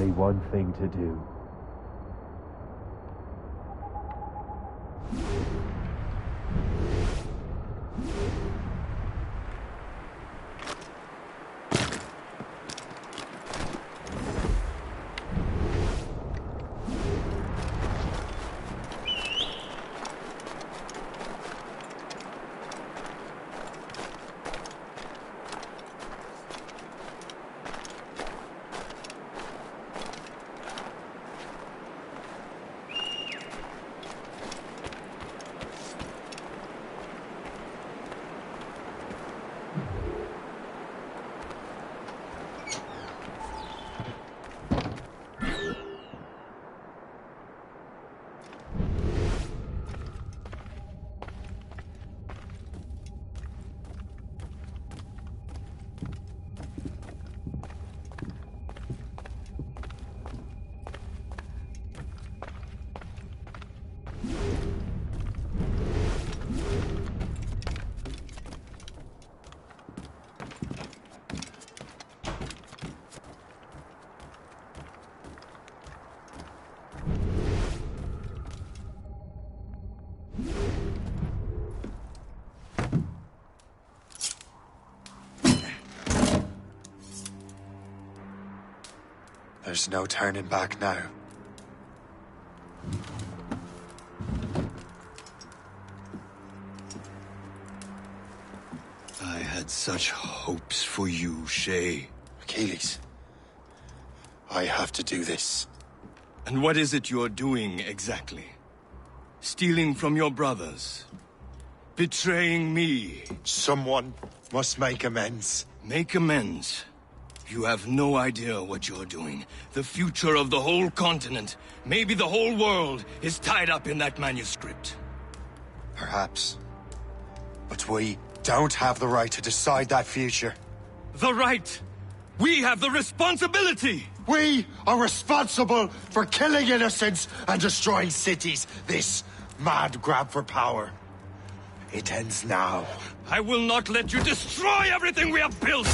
only one thing to do. There's no turning back now. I had such hopes for you, Shay. Achilles, I have to do this. And what is it you're doing exactly? Stealing from your brothers? Betraying me? Someone must make amends. Make amends? You have no idea what you're doing. The future of the whole continent, maybe the whole world, is tied up in that manuscript. Perhaps. But we don't have the right to decide that future. The right! We have the responsibility! We are responsible for killing innocents and destroying cities. This mad grab for power. It ends now. I will not let you destroy everything we have built!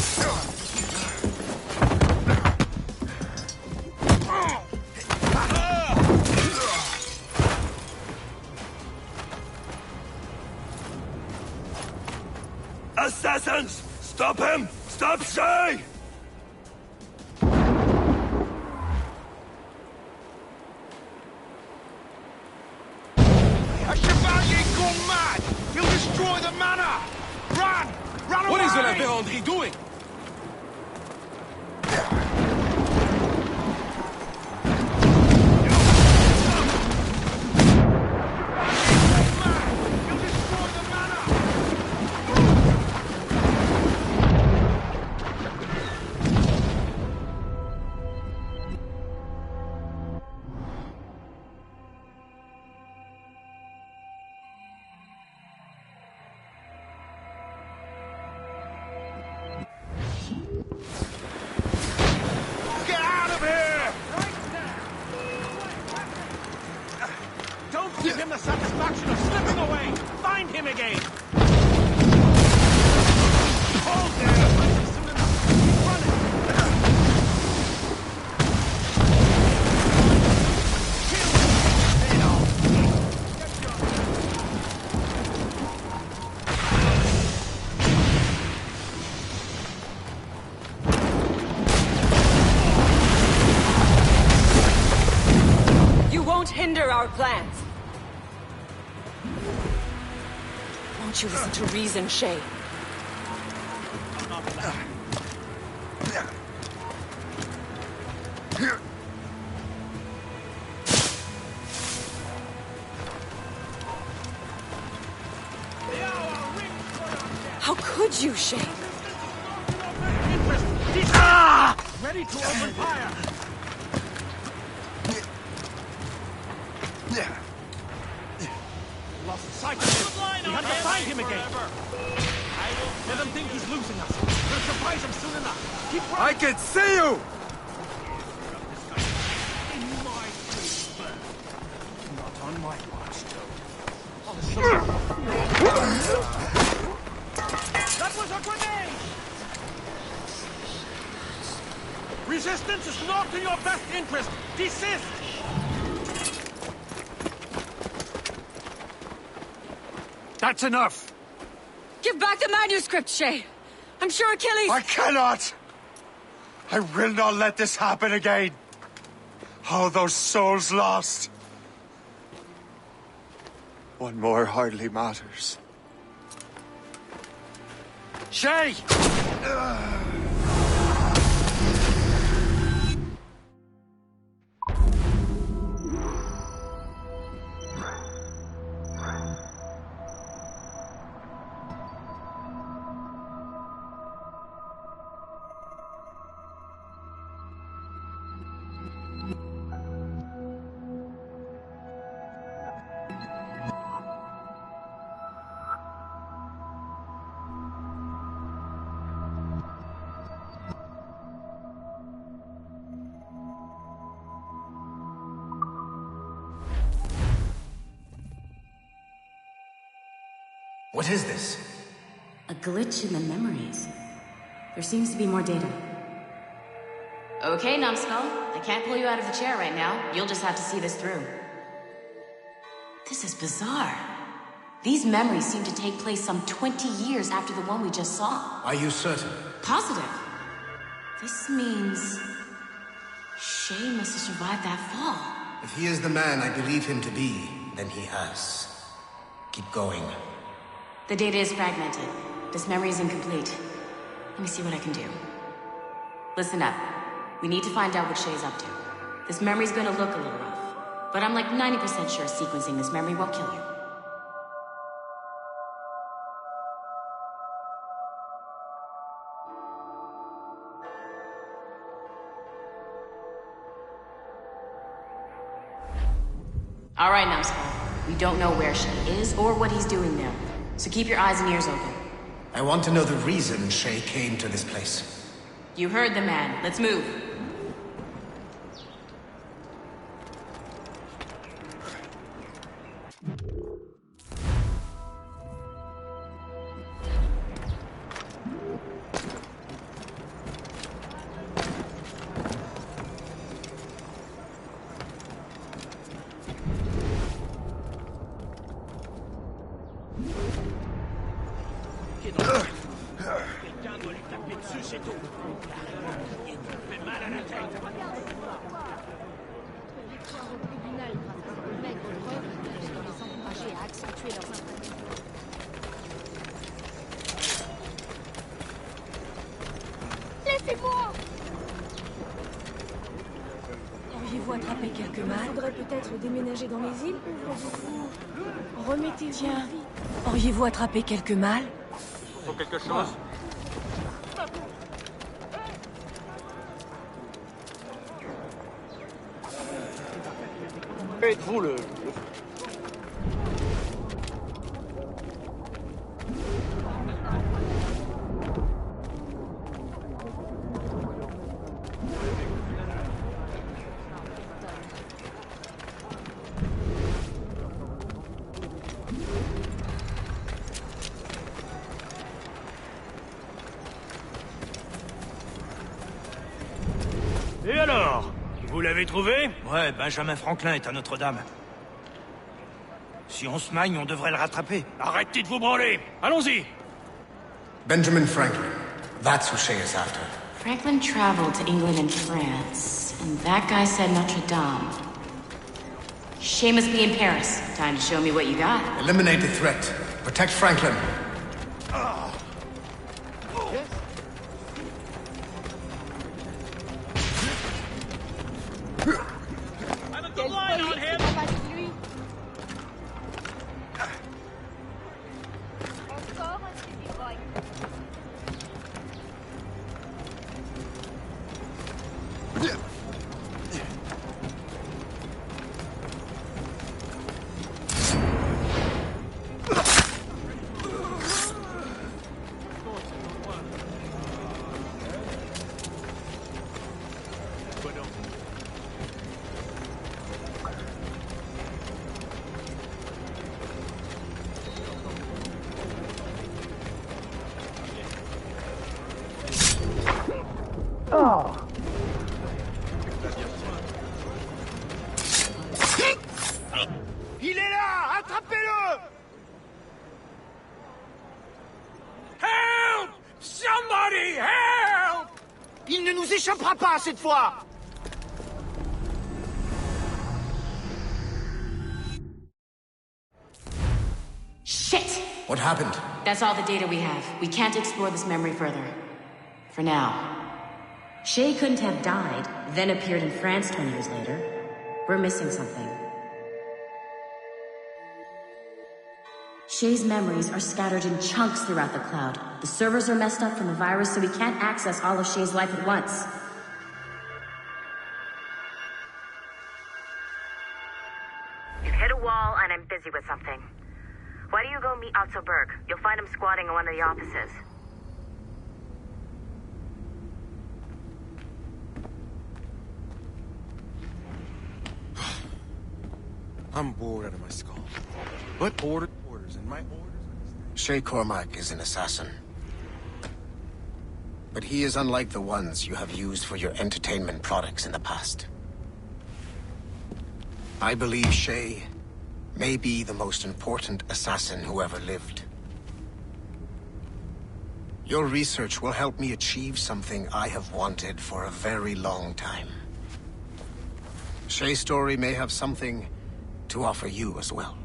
Assassins! Stop him! Stop Shay! Ashibagi gone mad! He'll destroy the manor! Run! Run away! What is the BEEandZEE doing? Give him the satisfaction of slipping away! Find him again! Hold there! Soon enough! Keep running! You won't hinder our plans. Won't you listen to reason, Shay? How could you, Shay? Ready to open fire! Lost sight of him. We have to find him again. Let them think he's losing us. We'll surprise him soon enough. Keep running. I can see you! Not on my watch, That was a grenade! Resistance is not in your best interest! Desist! That's enough! Give back the manuscript, Shay! I'm sure Achilles... I cannot! I will not let this happen again! All those souls lost! One more hardly matters. Shay! What is this? A glitch in the memories. There seems to be more data. Okay, Numbskull. I can't pull you out of the chair right now. You'll just have to see this through. This is bizarre. These memories seem to take place some 20 years after the one we just saw. Are you certain? Positive. This means... Shay must have survived that fall. If he is the man I believe him to be, then he has. Keep going. The data is fragmented. This memory is incomplete. Let me see what I can do. Listen up. We need to find out what Shay's up to. This memory's gonna look a little rough, but I'm like 90% sure sequencing this memory won't kill you. All right, Numbskull. We don't know where Shay is or what he's doing there. So keep your eyes and ears open. I want to know the reason Shay came to this place. You heard the man. Let's move. Auriez-vous attrapé quelques mâles? Faudrait peut-être déménager dans les îles. Remettez-vous. Tiens, auriez-vous attrapé quelques mâles? Faut quelque chose? Êtes-vous le... Et alors? Vous l'avez trouvé? Ouais, Benjamin Franklin est à Notre-Dame. Si on se magne, on devrait le rattraper. Arrêtez de vous branler! Allons-y! Benjamin Franklin. That's who Shay is after. Franklin traveled to England and France, and that guy said Notre Dame. Shay must be in Paris. Time to show me what you got. Eliminate the threat. Protect Franklin. I'm a good line on him! Il ne nous échappera pas cette fois! Shit! What happened? That's all the data we have. We can't explore this memory further. For now. Shay couldn't have died, then appeared in France 20 years later. We're missing something. Shay's memories are scattered in chunks throughout the cloud. The servers are messed up from the virus, so we can't access all of Shay's life at once. You've hit a wall, and I'm busy with something. Why don't you go meet Otto Berg? You'll find him squatting in one of the offices. I'm bored out of my skull. But orders, and my orders are... Shay Cormac is an assassin. But he is unlike the ones you have used for your entertainment products in the past. I believe Shay may be the most important assassin who ever lived. Your research will help me achieve something I have wanted for a very long time. Shay's story may have something to offer you as well.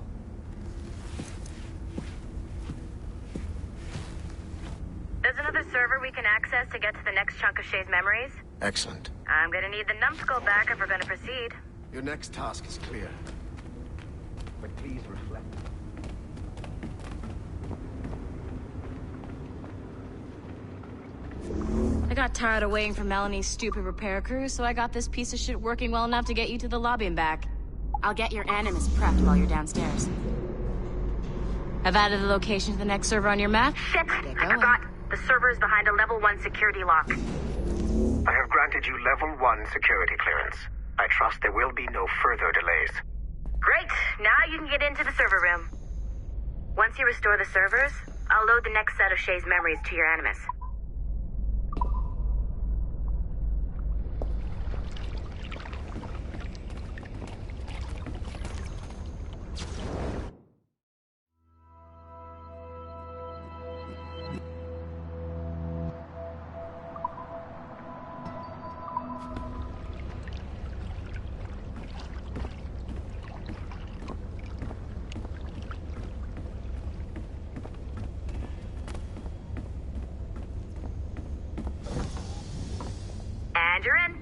There's another server we can access to get to the next chunk of Shay's memories. Excellent. I'm gonna need the numbskull back if we're gonna proceed. Your next task is clear. But please reflect. I got tired of waiting for Melanie's stupid repair crew, so I got this piece of shit working well enough to get you to the lobby and back. I'll get your Animus prepped while you're downstairs. I've added the location to the next server on your map. Shit! I forgot. The server is behind a level 1 security lock. I have granted you level 1 security clearance. I trust there will be no further delays. Great! Now you can get into the server room. Once you restore the servers, I'll load the next set of Shay's memories to your Animus. And you're in.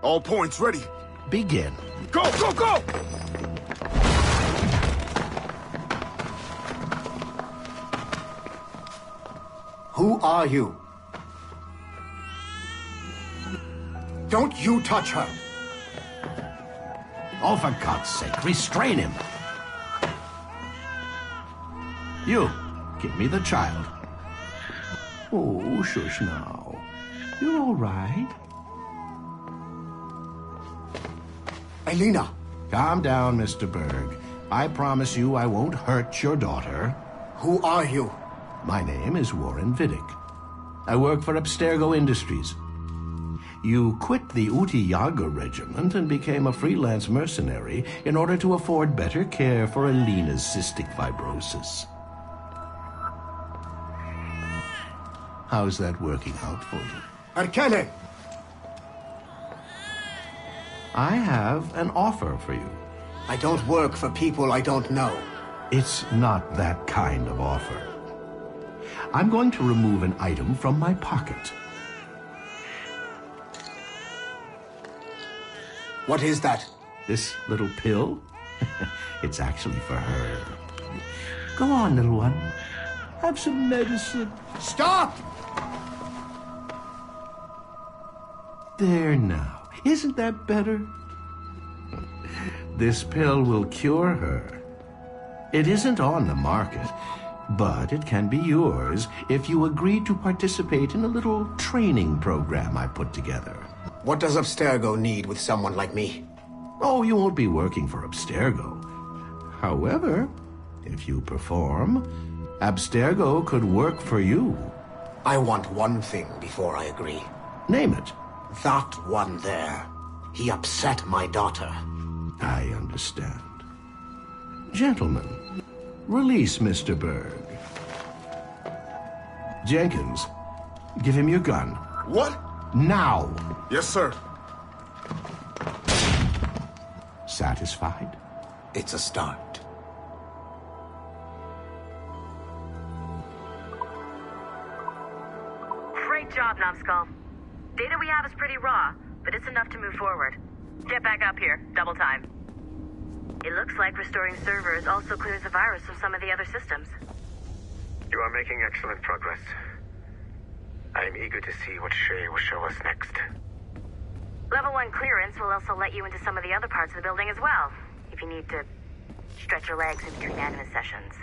All points ready. Begin. Go, go, go! Who are you? Don't you touch her! Oh, for God's sake, restrain him. You, give me the child. Oh, shush now. You're all right. Elena! Calm down, Mr. Berg. I promise you I won't hurt your daughter. Who are you? My name is Warren Vidic. I work for Abstergo Industries. You quit the Uti Yaga regiment and became a freelance mercenary in order to afford better care for Elena's cystic fibrosis. How's that working out for you? Arkele! I have an offer for you. I don't work for people I don't know. It's not that kind of offer. I'm going to remove an item from my pocket. What is that? This little pill? It's actually for her. Go on, little one. Have some medicine. Stop! There now. Isn't that better? This pill will cure her. It isn't on the market, but it can be yours if you agree to participate in a little training program I put together. What does Abstergo need with someone like me? Oh, you won't be working for Abstergo. However, if you perform, Abstergo could work for you. I want one thing before I agree. Name it. That one there. He upset my daughter. I understand. Gentlemen, release Mr. Berg. Jenkins, give him your gun. What? Now! Yes, sir. Satisfied? It's a start. Great job, Numbskull. Data we have is pretty raw, but it's enough to move forward. Get back up here. Double time. It looks like restoring servers also clears the virus from some of the other systems. You are making excellent progress. I am eager to see what Shay will show us next. Level 1 clearance will also let you into some of the other parts of the building as well, if you need to stretch your legs in between animus sessions.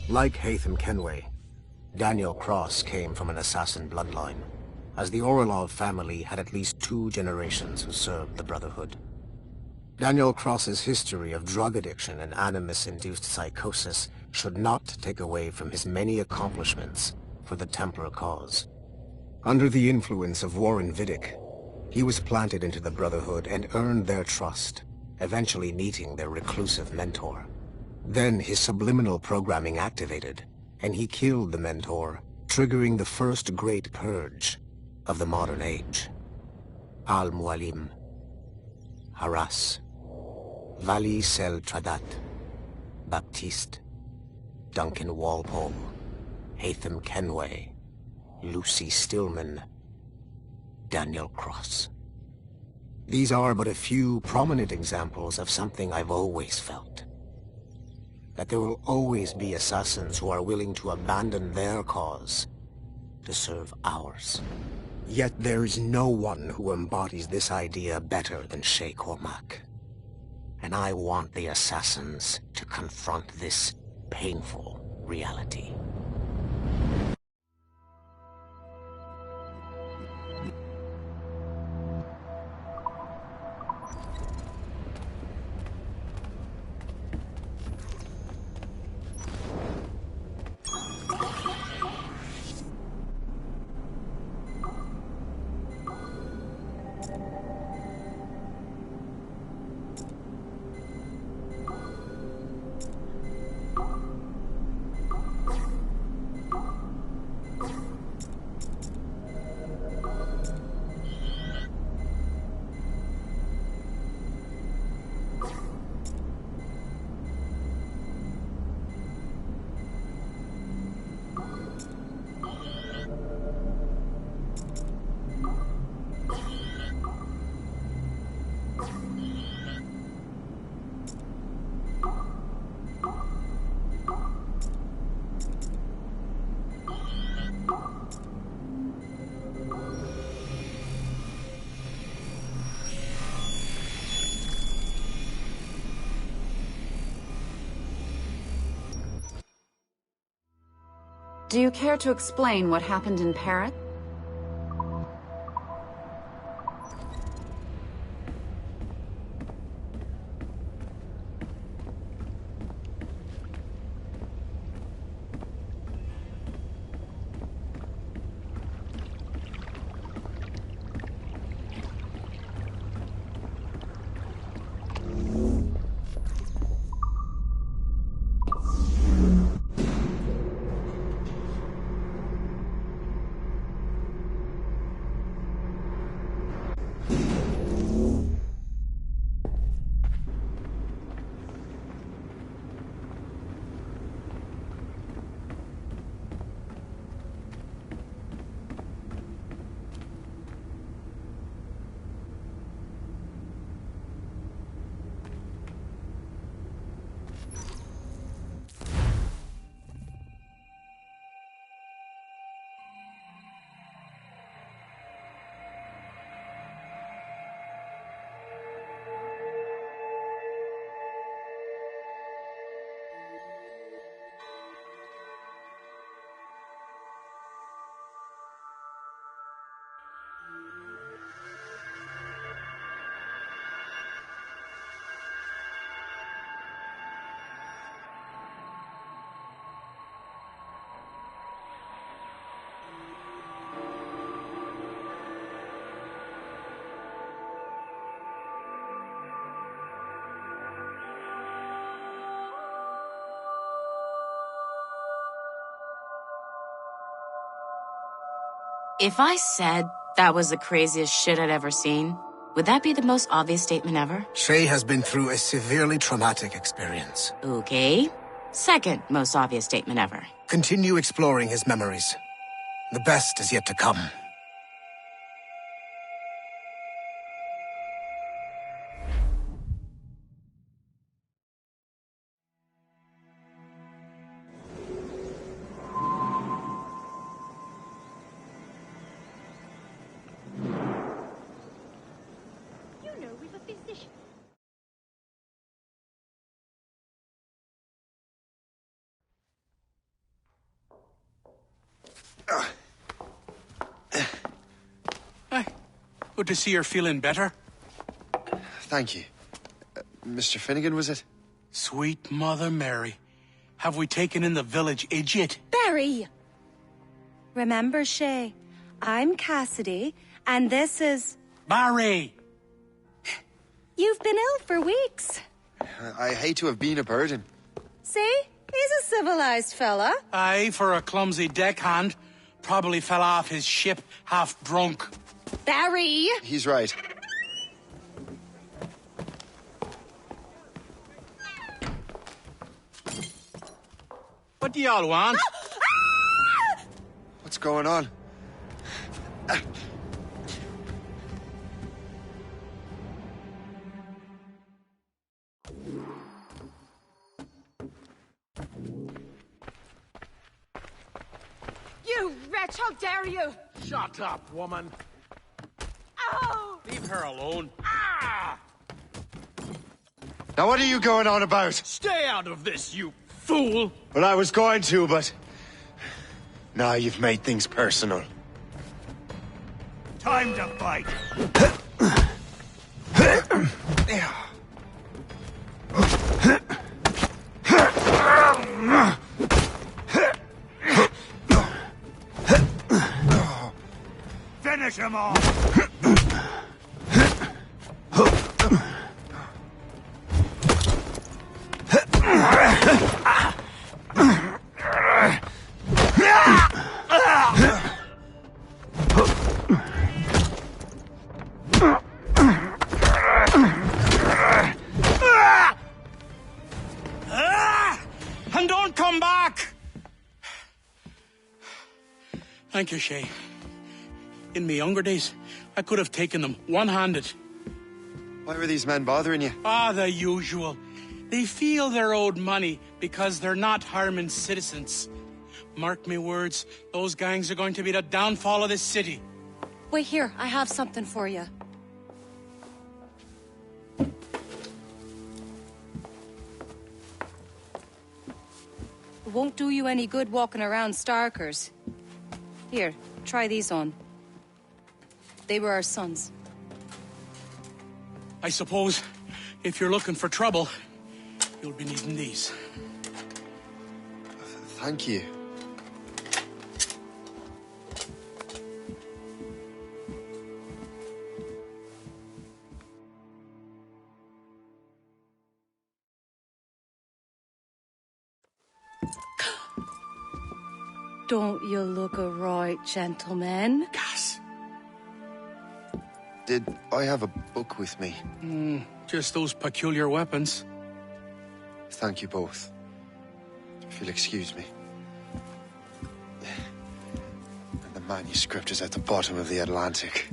Like Haytham Kenway, Daniel Cross came from an assassin bloodline, as the Orlov family had at least 2 generations who served the Brotherhood. Daniel Cross's history of drug addiction and animus-induced psychosis should not take away from his many accomplishments for the Templar cause. Under the influence of Warren Vidic, he was planted into the Brotherhood and earned their trust, eventually meeting their reclusive mentor. Then his subliminal programming activated, and he killed the mentor, triggering the first great purge of the modern age. Al-Mualim, Haras, Vali Sel Tradat, Baptiste, Duncan Walpole, Haytham Kenway, Lucy Stillman, Daniel Cross. These are but a few prominent examples of something I've always felt. That there will always be assassins who are willing to abandon their cause to serve ours. Yet there is no one who embodies this idea better than Shay Cormac. And I want the assassins to confront this painful reality. Do you care to explain what happened in Paris? If I said that was the craziest shit I'd ever seen, would that be the most obvious statement ever? Shay has been through a severely traumatic experience. Okay. Second most obvious statement ever. Continue exploring his memories. The best is yet to come. Good to see you're feeling better. Thank you. Mr. Finnegan, was it? Sweet Mother Mary. Have we taken in the village idiot? Barry! Remember, Shay, I'm Cassidy, and this is... Barry! You've been ill for weeks. I hate to have been a burden. See? He's a civilized fella. Aye, for a clumsy deckhand. Probably fell off his ship half drunk. Barry! He's right. What do y'all want? What's going on? You wretch, how dare you! Shut up, woman. Ow! Leave her alone. Ah! Now what are you going on about? Stay out of this, you fool! Well, I was going to, but... Now you've made things personal. Time to fight! Finish him off! And don't come back! Thank you, Shay. In my younger days, I could have taken them one-handed. Why were these men bothering you? Ah, the usual. They feel they're owed money because they're not harming citizens. Mark me words, those gangs are going to be the downfall of this city. Wait here, I have something for you. It won't do you any good walking around Starkers. Here, try these on. They were our sons. I suppose if you're looking for trouble, you'll be needing these. Thank you. Don't you look a right gentleman? Gas. Did I have a book with me? Just those peculiar weapons. Thank you both. If you'll excuse me. And the manuscript is at the bottom of the Atlantic.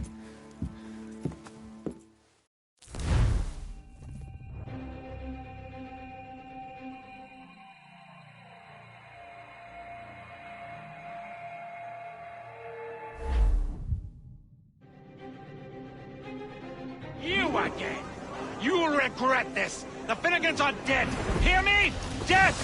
You again! You'll regret this! The Finnegans are dead! Hear me? Dead!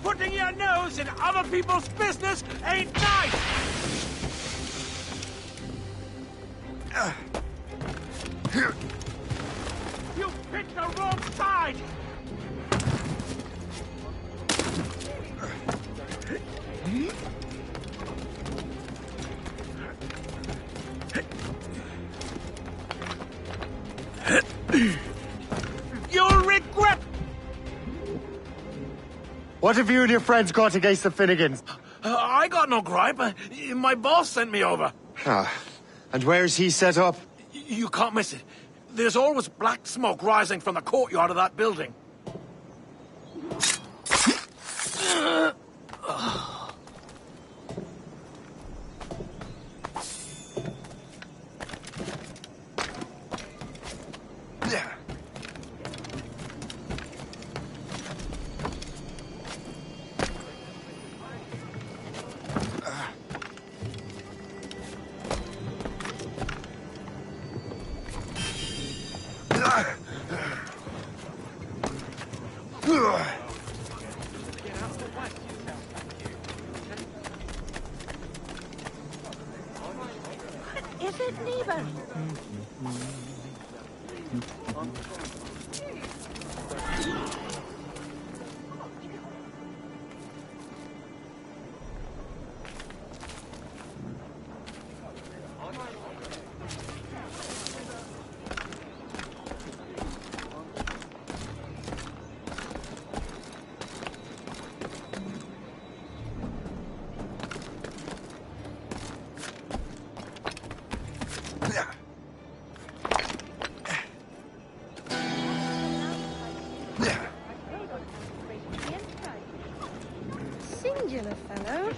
Putting your nose in other people's business ain't nice! You picked the wrong side! You'll regret. What have you and your friends got against the Finnegans? I got no gripe. My boss sent me over. Ah, and where's he set up? You can't miss it. There's always black smoke rising from the courtyard of that building. Is it neighbor? Singular fellow.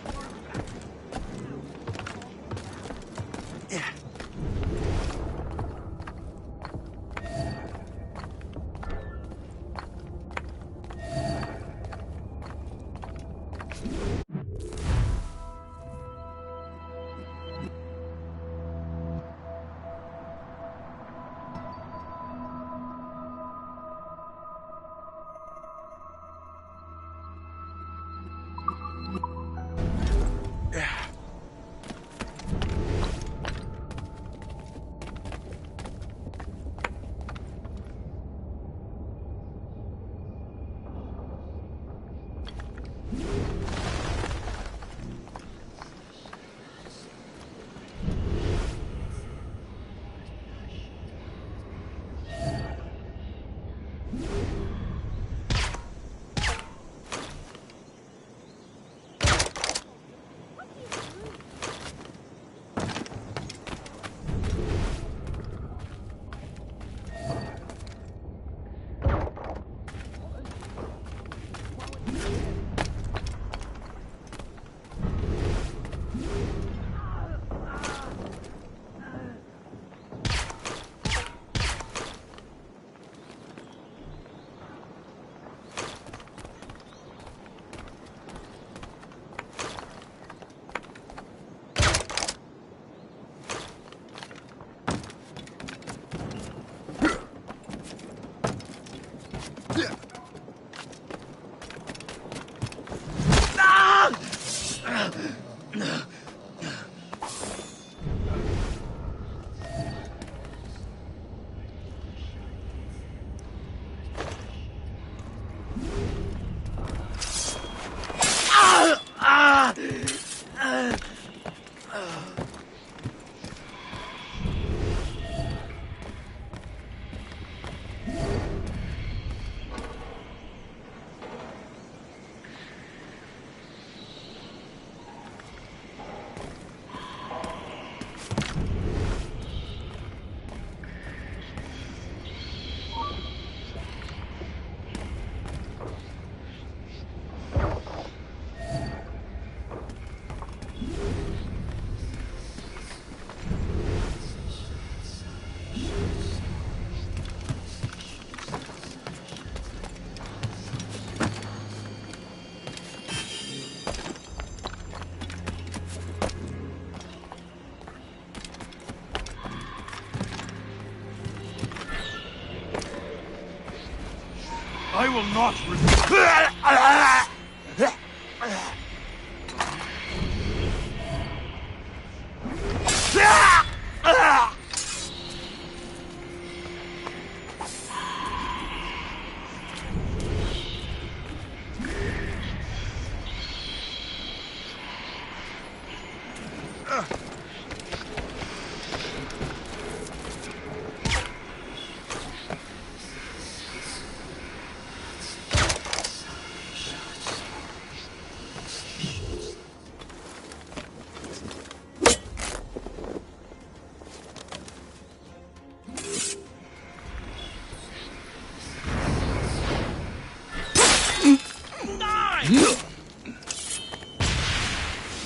I will not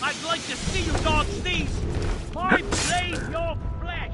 I'd like to see you dogs sneeze! I blade your flesh!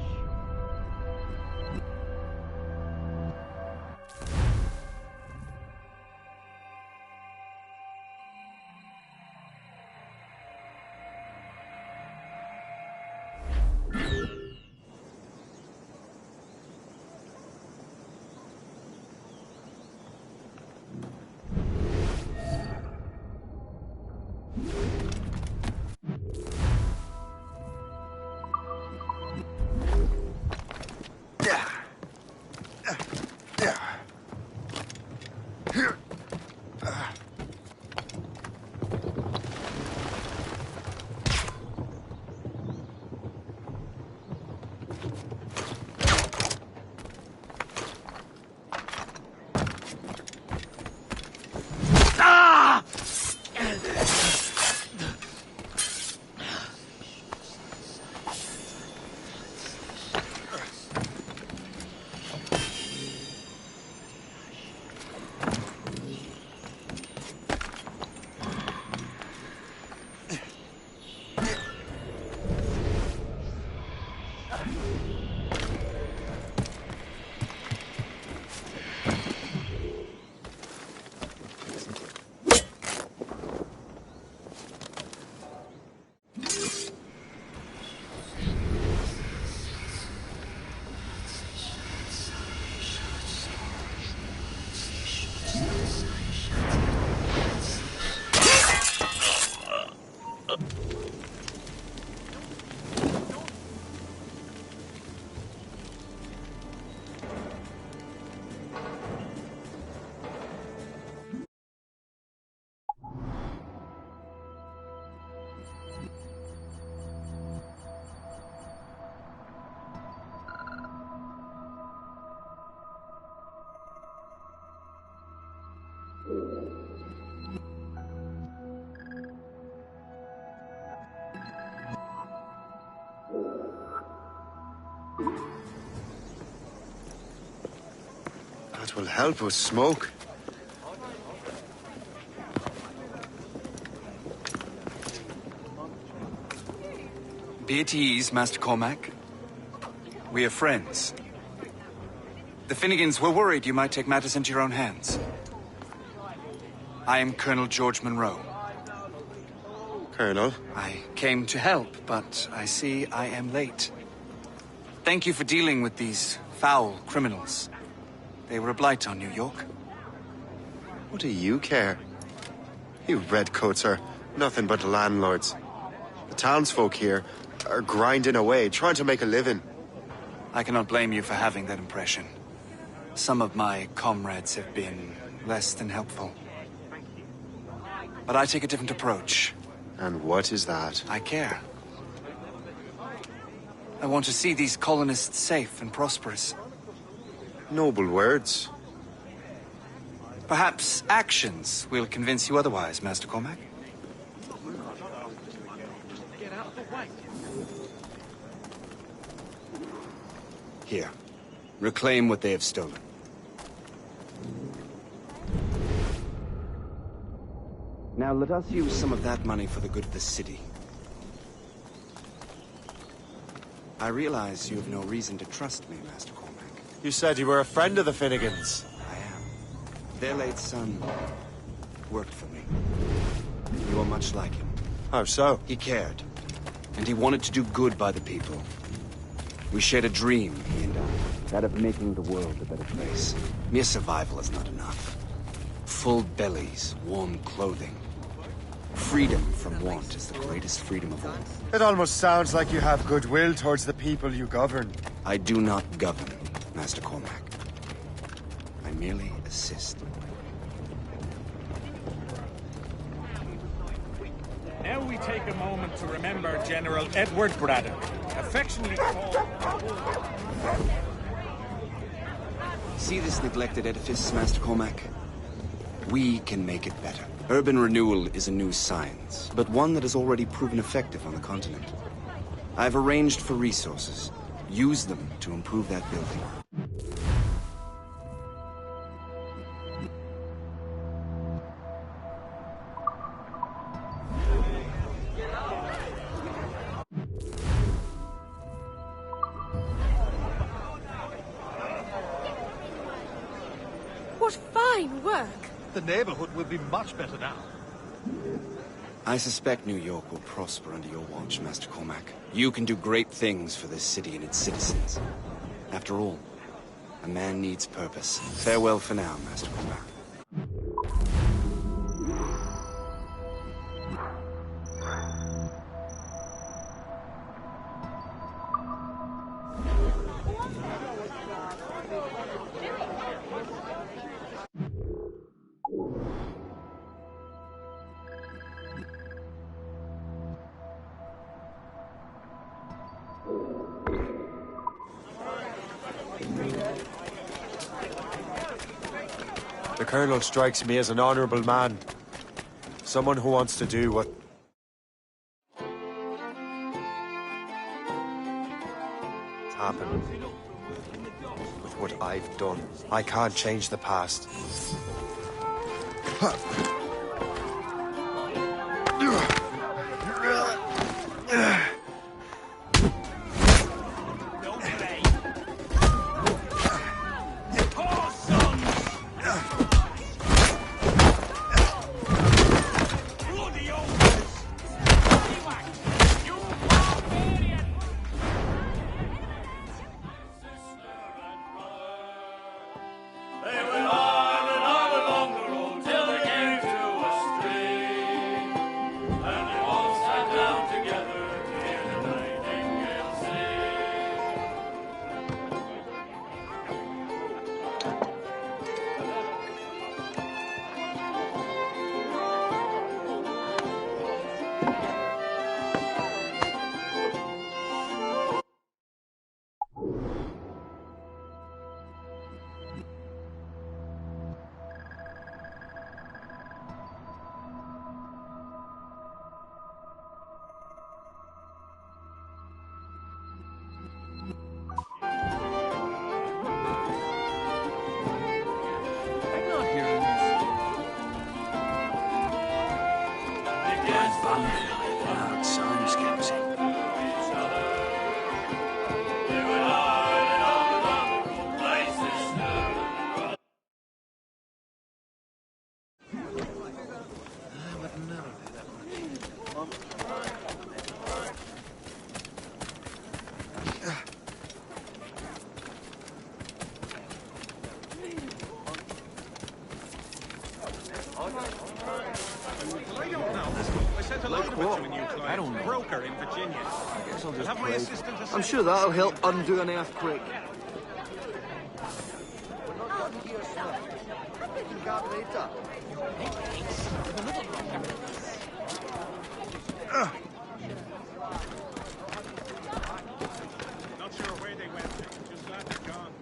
That will help us smoke. Be at ease, Master Cormac. We are friends. The Finnegans were worried you might take matters into your own hands. I am Colonel George Monroe. Colonel? I came to help, but I see I am late. Thank you for dealing with these foul criminals. They were a blight on New York. What do you care? You redcoats are nothing but landlords. The townsfolk here are grinding away, trying to make a living. I cannot blame you for having that impression. Some of my comrades have been less than helpful. But I take a different approach. And what is that? I care. I want to see these colonists safe and prosperous. Noble words. Perhaps actions will convince you otherwise, Master Cormac. Here. Reclaim what they have stolen. Now let us use some of that money for the good of the city. I realize you have no reason to trust me, Master Cormac. You said you were a friend of the Finnegans. I am. Their late son worked for me. You are much like him. How so? He cared. And he wanted to do good by the people. We shared a dream, he and I. That of making the world a better place. Mere survival is not enough. Full bellies, warm clothing. Freedom from want is the greatest freedom of all. It almost sounds like you have goodwill towards the people you govern. I do not govern, Master Cormac. I merely assist. Now we take a moment to remember General Edward Braddock, affectionately called... See this neglected edifice, Master Cormac? We can make it better. Urban renewal is a new science, but one that has already proven effective on the continent. I've arranged for resources. Use them to improve that building. What fine work! The neighborhood will be much better now. I suspect New York will prosper under your watch, Master Cormac. You can do great things for this city and its citizens. After all, a man needs purpose. Farewell for now, Master Cormac. The Colonel strikes me as an honorable man. Someone who wants to do what... happened. With what I've done. I can't change the past. I'm sure that'll help undo an earthquake. Not sure where they went. Just glad they're gone.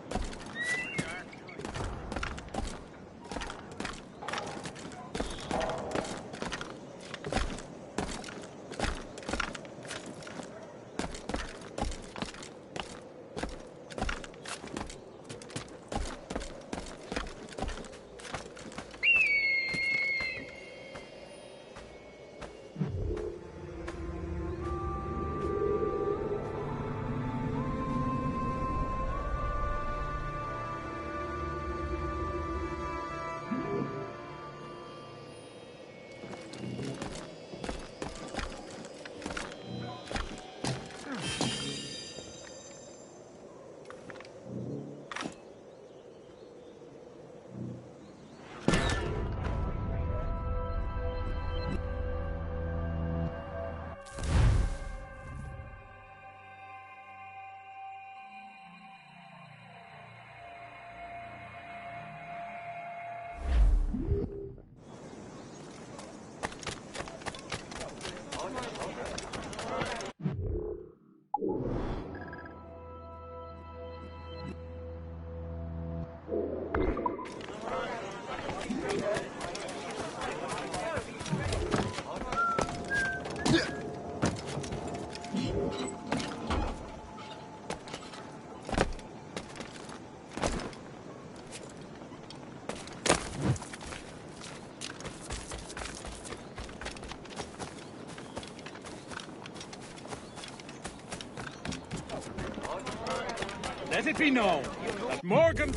it be known that Morgan...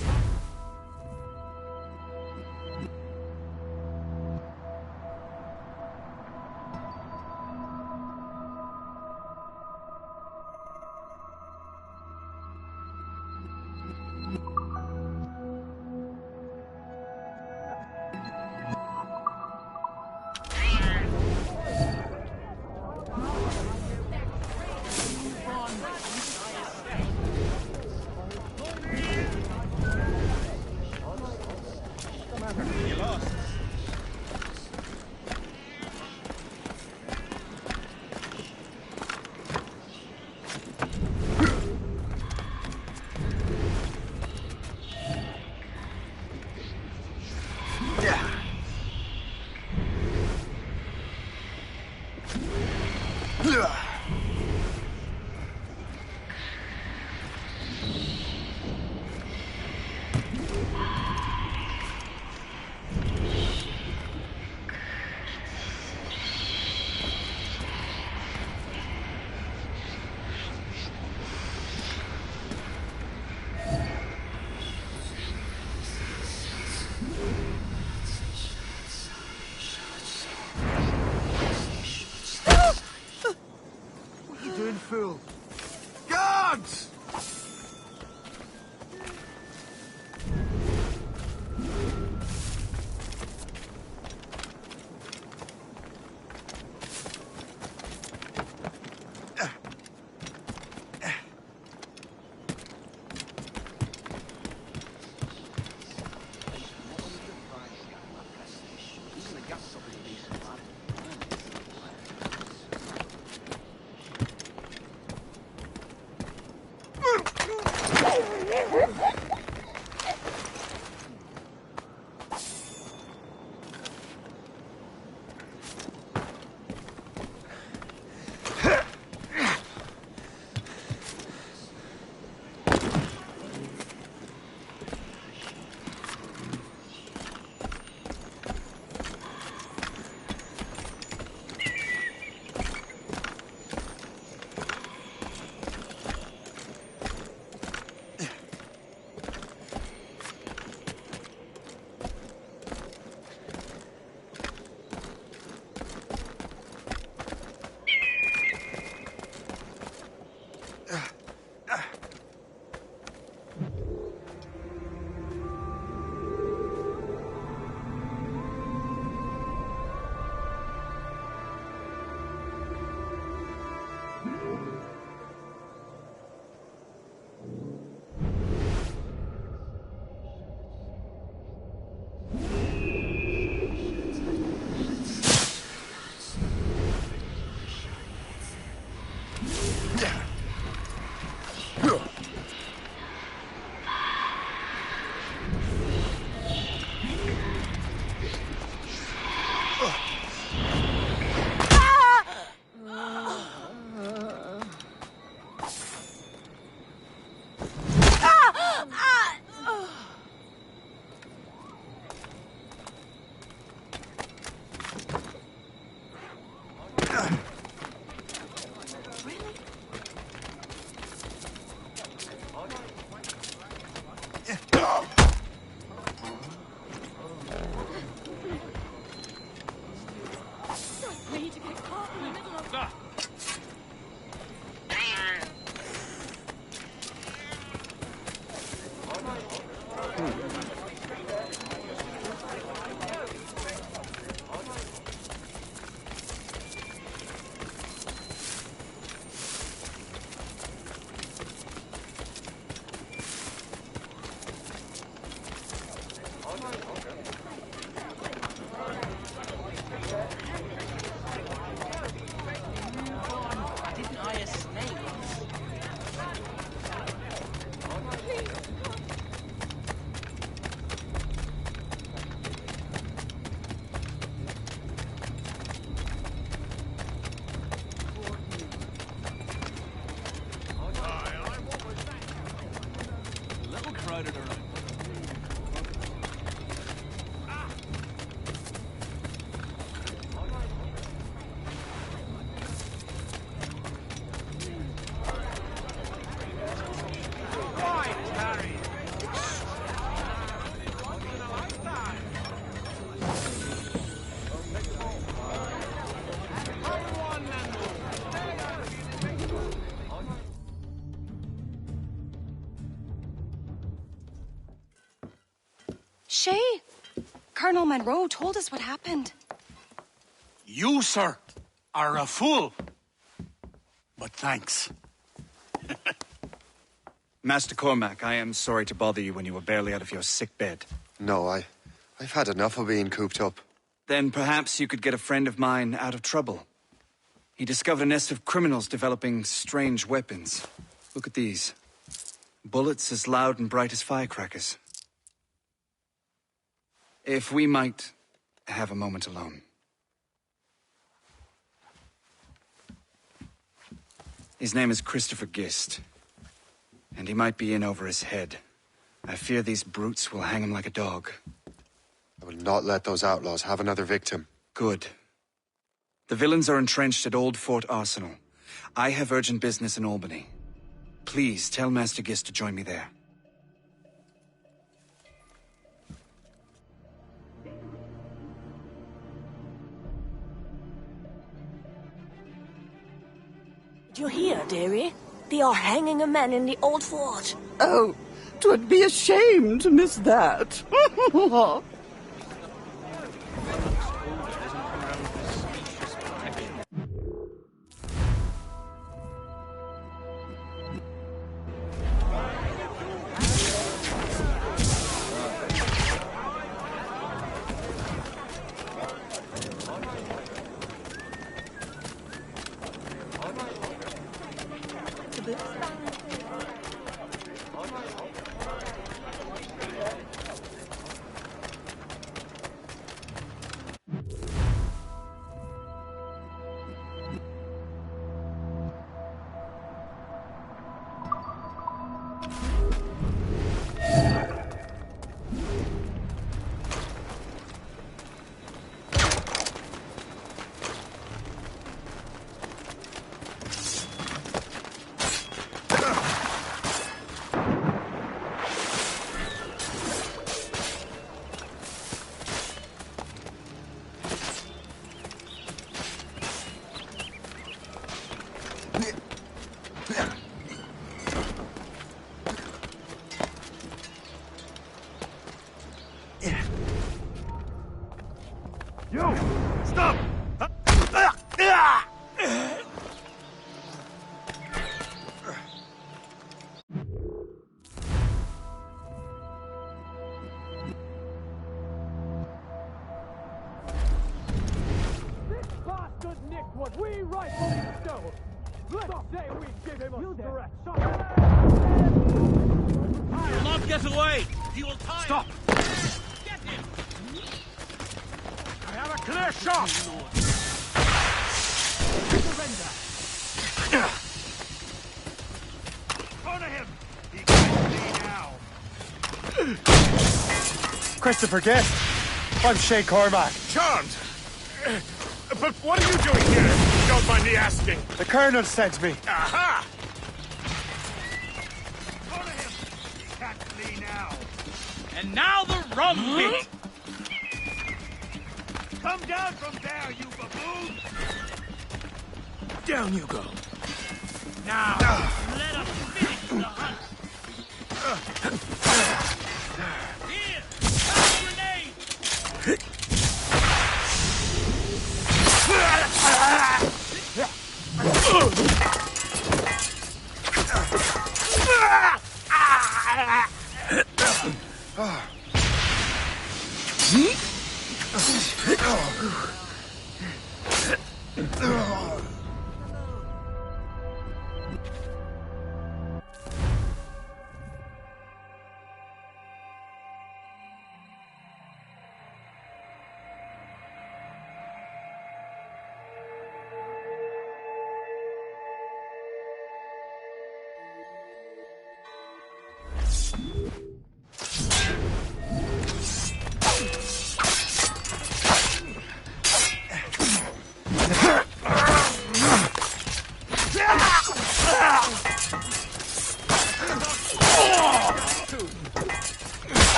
Shay, Colonel Monroe told us what happened. You, sir, are a fool. But thanks. Master Cormac, I am sorry to bother you when you were barely out of your sick bed. No, I've had enough of being cooped up. Then perhaps you could get a friend of mine out of trouble. He discovered a nest of criminals developing strange weapons. Look at these. Bullets as loud and bright as firecrackers. If we might have a moment alone. His name is Christopher Gist. And he might be in over his head. I fear these brutes will hang him like a dog. I will not let those outlaws have another victim. Good. The villains are entrenched at Old Fort Arsenal. I have urgent business in Albany. Please tell Master Gist to join me there. Did you hear, dearie? They are hanging a man in the old fort. Oh, 'twould be a shame to miss that. You! Stop! This bastard nicked what we rightfully stole! Let's say we give him a direct shot! He will not get away! He will tie. Stop! Get him! I have a clear shot! Surrender! Corner him! He can't see now! Christopher Gist. I'm Shay Cormac. Charmed! But what are you doing here, if you don't mind me asking? The Colonel sent me. Aha! Corner him! He can't flee now! And now the rum bit! Come down from there, you baboon! Down you go. Now, let us finish the hunt! Here! Have a grenade!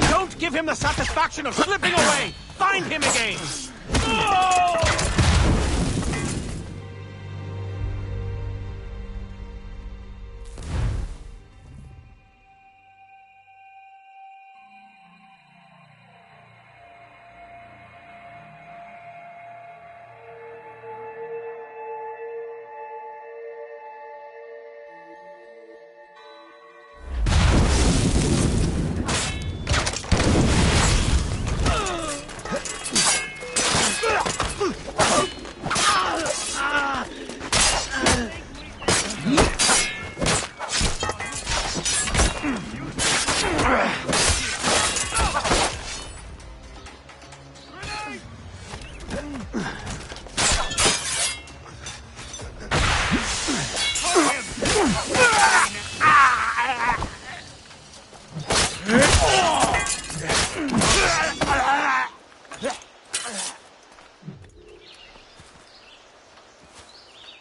Don't give him the satisfaction of slipping away! Find him again!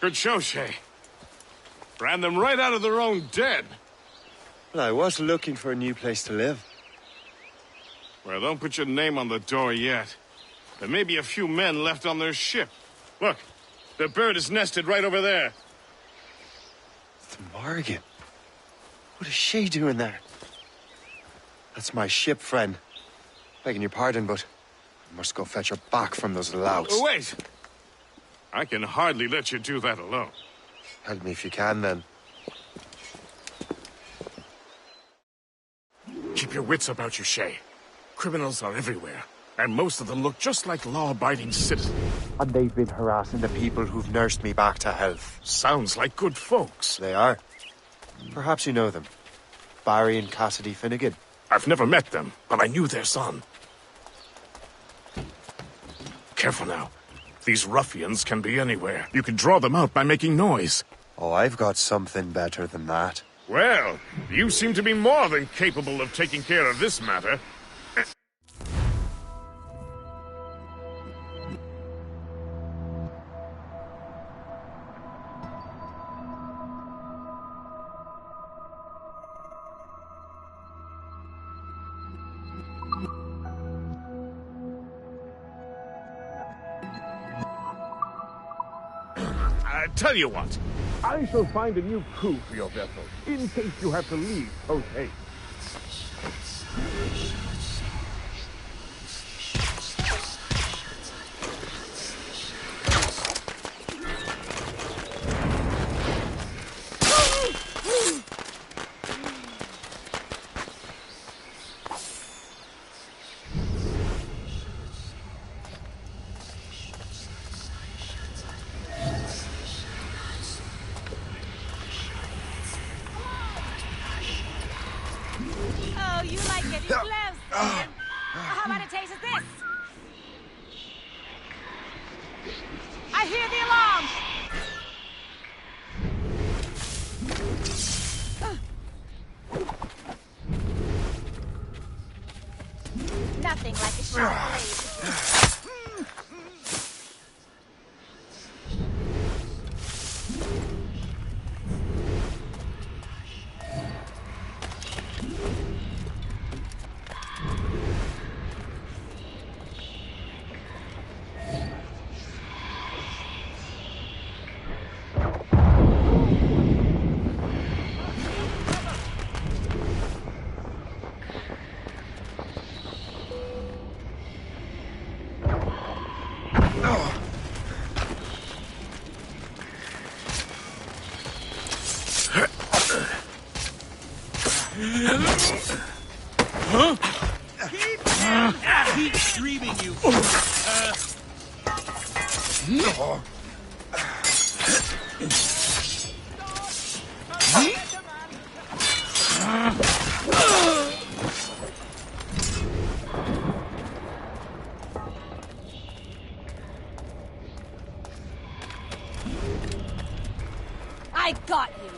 Good show, Shay. Ran them right out of their own den. Well, I was looking for a new place to live. Well, don't put your name on the door yet. There may be a few men left on their ship. Look, the bird is nested right over there. It's Morgan. What is she doing there? That's my ship, friend. Begging your pardon, but I must go fetch her back from those louts. Oh, wait! I can hardly let you do that alone. Help me if you can, then. Keep your wits about you, Shay. Criminals are everywhere, and most of them look just like law-abiding citizens. And they've been harassing the people who've nursed me back to health. Sounds like good folks. They are. Perhaps you know them. Barry and Cassidy Finnegan. I've never met them, but I knew their son. Careful now. These ruffians can be anywhere. You can draw them out by making noise. Oh, I've got something better than that. Well, you seem to be more than capable of taking care of this matter. Tell you what, I shall find a new crew for your vessel, in case you have to leave post-haste. You like getting close, man. How about a taste of this? I hear the alarm! Nothing like a sharp blade. Huh? Keep screaming, you. I got you.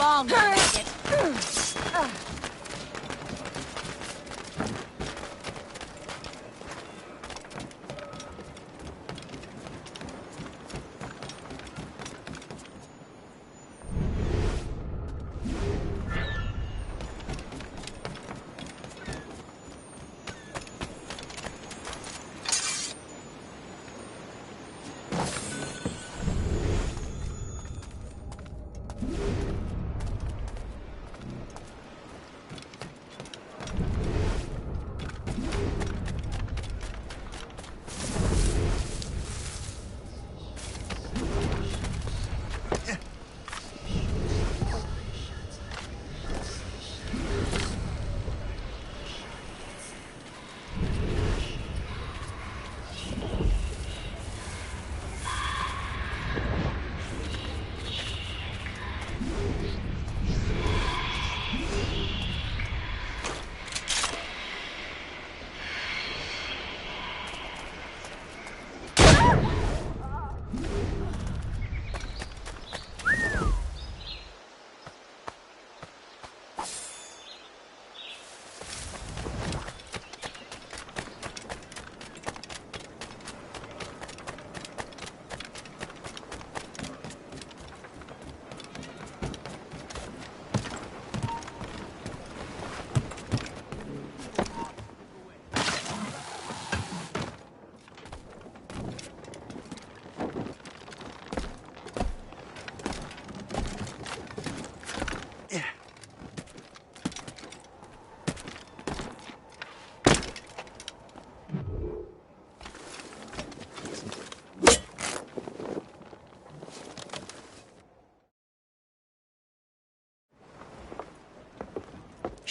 along, maggot.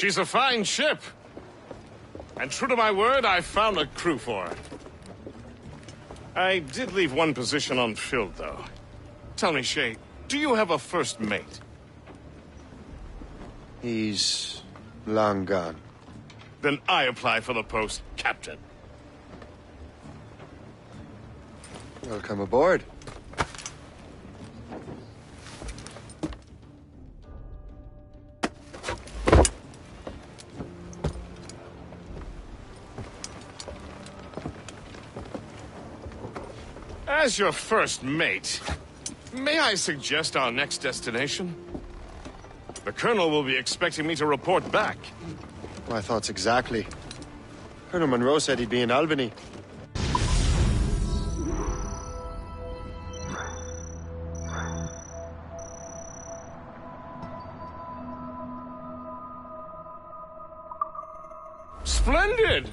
She's a fine ship. And true to my word, I found a crew for her. I did leave one position unfilled, though. Tell me, Shay, do you have a first mate? He's long gone. Then I apply for the post, Captain. Welcome aboard. As your first mate, may I suggest our next destination? The Colonel will be expecting me to report back. My thoughts exactly. Colonel Monroe said he'd be in Albany. Splendid!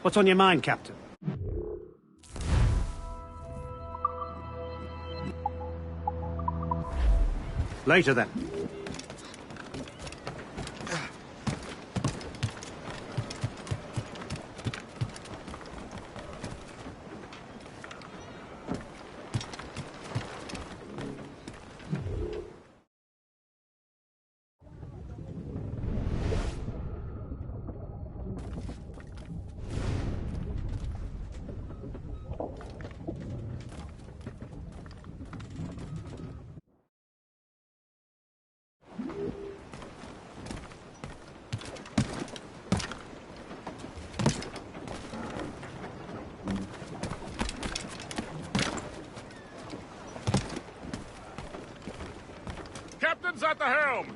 What's on your mind, Captain? Later, then. Captain's at the helm!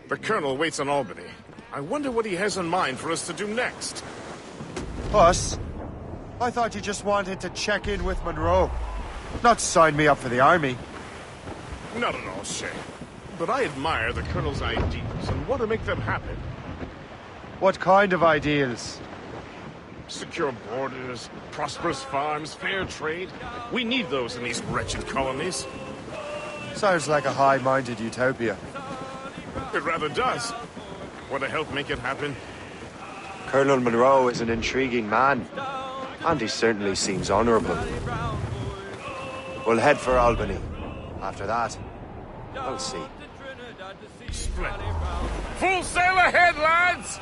The Colonel waits in Albany. I wonder what he has in mind for us to do next. Us? I thought you just wanted to check in with Monroe. Not sign me up for the army. Not at all, Shay. But I admire the Colonel's ideas and want to make them happen. What kind of ideals? Secure borders, prosperous farms, fair trade. We need those in these wretched colonies. Sounds like a high-minded utopia. It rather does. Want to help make it happen? Colonel Monroe is an intriguing man, and he certainly seems honorable. We'll head for Albany. After that, we'll see. Splendid. Full sail ahead, lads!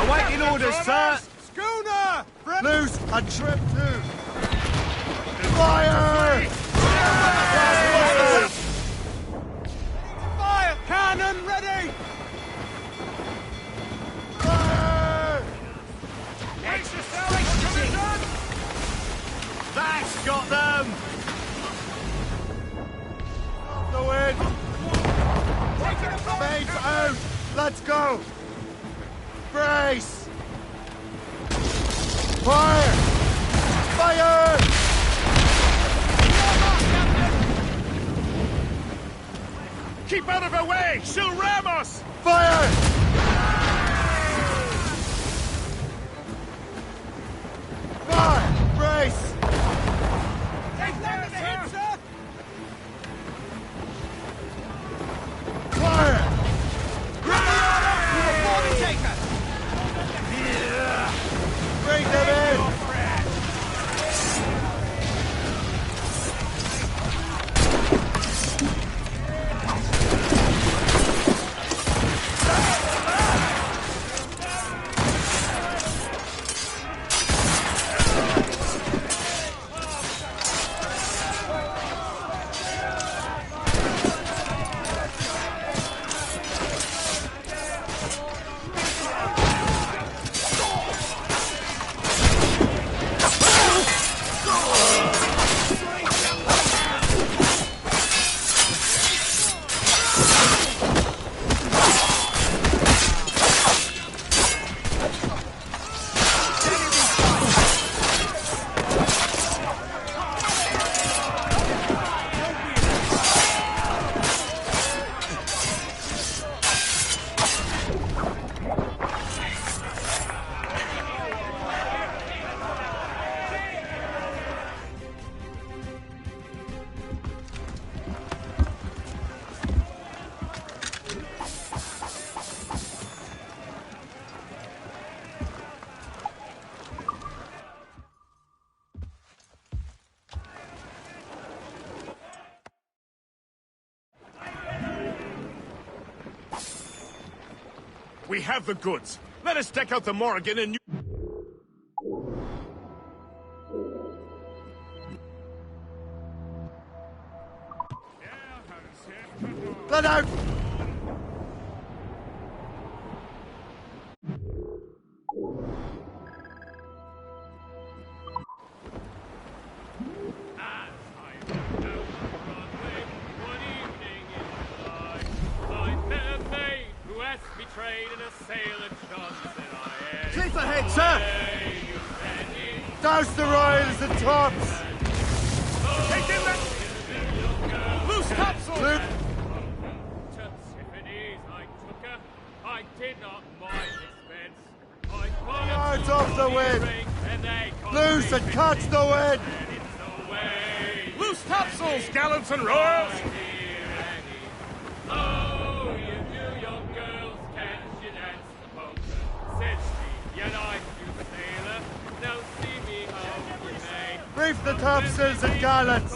Awaiting orders, sir! Schooner! Loose and trim to! Fire! Fire! Cannon ready! Fire! Brace yourself! Commander! That's got them! Off the wind! Mates out! Let's go! Brace! Fire! Fire! Keep out of her way! She'll ram us! Fire! Fire! Brace! Take them to the hit, sir! Fire! Bring them in! We have the goods. Let us deck out the Morrigan and... Let out! Keep ahead, sir! Douse the royals and tops! Take him then! Loose topsail! I did not mind expense. Yards off the wind! Loose and catch the wind! Loose topsails, gallants and royals! Oh, you new young girls, can you dance the polka? Said she, yet I do sailor. Now see me home, you may. Reef the topsails and gallants!